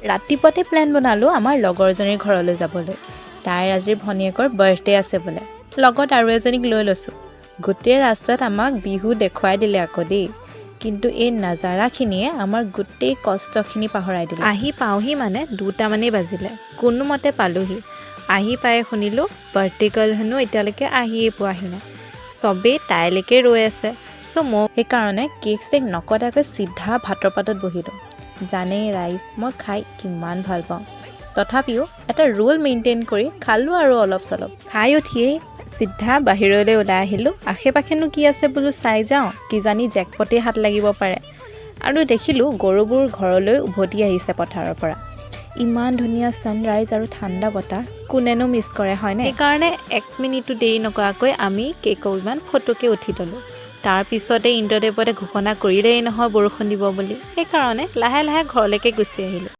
ৰাতিপুৱাতে প্লেন বনালোঁ আমাৰ লগৰজনীৰ ঘৰলৈ যাবলৈ। তাইৰ আজিৰ ভনীয়েকৰ বাৰ্থডে আছে বোলে, লগত আৰু এজনীক লৈ লৈছোঁ। গোটেই ৰাস্তাত আমাক বিহু দেখুৱাই দিলে আকৌ দেই, কিন্তু এই নাজাৰাখিনিয়ে আমাৰ গোটেই কষ্টখিনি পাহৰাই দিলে। আহি পাওঁহি মানে 2টামানেই বাজিলে, কোনোমতে পালোহি। আহি পাই শুনিলোঁ বাৰ্থডে গাৰ্ল হেনো এতিয়ালৈকে আহিয়ে পোৱাহি নাই। চবেই তাইলৈকে ৰৈ আছে। মই সেইকাৰণে কেক চেক নকটাকৈ চিধা ভাতৰ পাতত বহিলোঁ। জানেই ৰাইজ মই খাই কিমান ভাল পাওঁ, তথাপিও এটা ৰুল মেইনটেইন কৰি খালোঁ আৰু অলপ চলপ। খাই উঠিয়েই চিধা বাহিৰলৈ ওলাই আহিলোঁ। আশে পাশেনো কি আছে বোলো চাই যাওঁ, কিজানি জেকপটেই হাত লাগিব পাৰে। আৰু দেখিলোঁ গৰুবোৰ ঘৰলৈ উভতি আহিছে পথাৰৰ পৰা। ইমান ধুনীয়া ছানৰাইজ আৰু ঠাণ্ডা বতাহ, কোনেনো মিছ কৰে হয়নে? সেইকাৰণে 1 মিনিটো দেৰি নকৰাকৈ আমি কেইকপিমান ফটোকে উঠি ল'লোঁ। তাৰপিছতে ইন্দ্ৰদেৱতে ঘোষণা কৰিলেই নহয় বৰষুণ দিব বুলি। সেইকাৰণে লাহে লাহে ঘৰলৈকে গুচি আহিলোঁ।